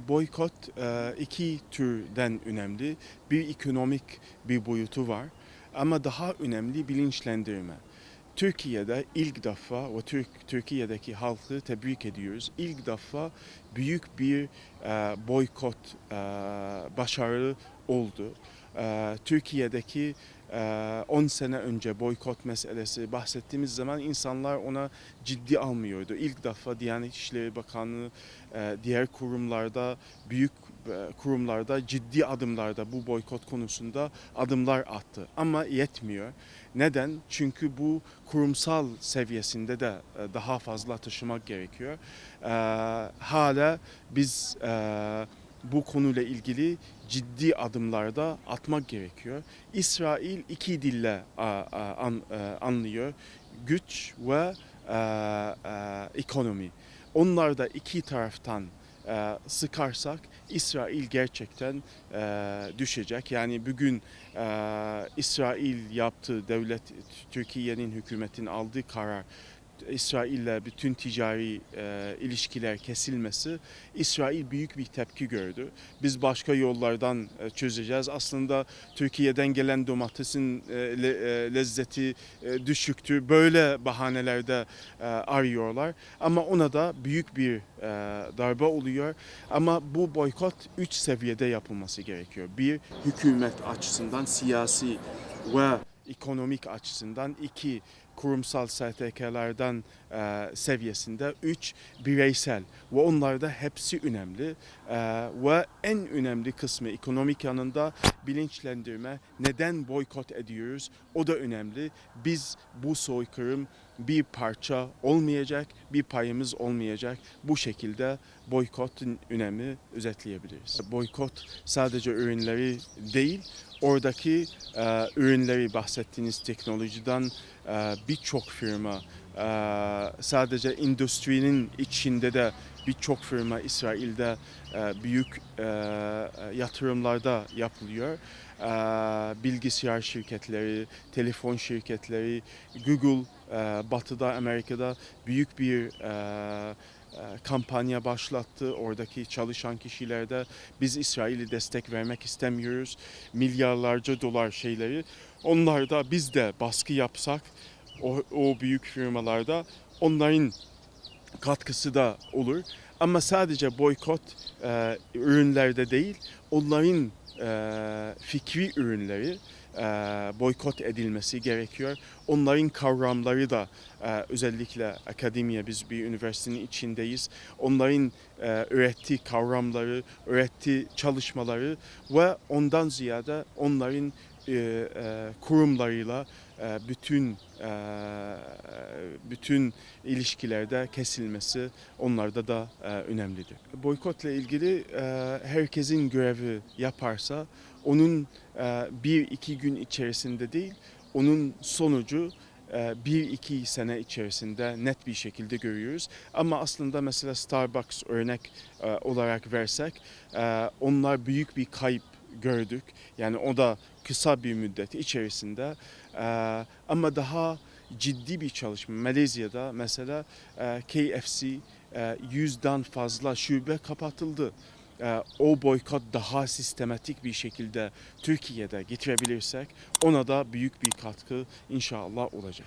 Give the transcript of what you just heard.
boykot iki türden önemli. Bir ekonomik bir boyutu var ama daha önemli bilinçlendirme. Türkiye'de ilk defa ve Türkiye'deki halkı tebrik ediyoruz. İlk defa büyük bir boykot başarılı oldu. Türkiye'deki 10 sene önce boykot meselesi bahsettiğimiz zaman insanlar ona ciddi almıyordu. İlk defa Diyanet İşleri Bakanlığı diğer kurumlarda, büyük kurumlarda ciddi adımlarda bu boykot konusunda adımlar attı. Ama yetmiyor. Neden? Çünkü bu kurumsal seviyesinde de daha fazla taşımak gerekiyor. Hala biz bu konuyla ilgili ciddi adımlarda atmak gerekiyor. İsrail iki dille anlıyor. Güç ve ekonomi. Onlar da iki taraftan sıkarsak İsrail gerçekten düşecek. Yani bugün İsrail yaptığı devlet, Türkiye'nin hükümetin aldığı karar, İsrail'le bütün ticari ilişkiler kesilmesi, İsrail büyük bir tepki gördü. Biz başka yollardan çözeceğiz. Aslında Türkiye'den gelen domatesin lezzeti düşüktür. Böyle bahanelerde arıyorlar. Ama ona da büyük bir darbe oluyor. Ama bu boykot 3 seviyede yapılması gerekiyor. Bir, hükümet açısından siyasi ve ekonomik açısından, 2 kurumsal STK'lardan seviyesinde, 3 bireysel ve onlar da hepsi önemli ve en önemli kısmı ekonomik yanında bilinçlendirme, neden boykot ediyoruz o da önemli. Biz bu soykırım bir parça olmayacak, bir payımız olmayacak. Bu şekilde boykotun önemi özetleyebiliriz. Boykot sadece ürünleri değil, oradaki ürünleri, bahsettiğiniz teknolojiden birçok firma, sadece endüstrinin içinde de birçok firma İsrail'de büyük yatırımlarda yapılıyor. Bilgisayar şirketleri, telefon şirketleri, Google Batı'da, Amerika'da büyük bir kampanya başlattı. Oradaki çalışan kişilerde biz İsrail'e destek vermek istemiyoruz. Milyarlarca dolar şeyleri. Onlar da biz de baskı yapsak o büyük firmalarda onların katkısı da olur. Ama sadece boykot ürünlerde değil, onların fikri ürünleri boykot edilmesi gerekiyor. Onların kavramları da özellikle akademiye, biz bir üniversitenin içindeyiz. Onların öğrettiği kavramları, öğrettiği çalışmaları ve ondan ziyade onların kurumlarıyla bütün ilişkilerde kesilmesi onlarda da önemlidir. Boykotla ilgili herkesin görevi yaparsa onun 1-2 gün içerisinde değil, onun sonucu 1-2 sene içerisinde net bir şekilde görüyoruz. Ama aslında mesela Starbucks örnek olarak versek, onlar büyük bir kayıp gördük. Yani o da kısa bir müddet içerisinde ama daha ciddi bir çalışma. Malezya'da mesela KFC 100'den fazla şube kapatıldı. O boykot daha sistematik bir şekilde Türkiye'de getirebilirsek ona da büyük bir katkı inşallah olacak.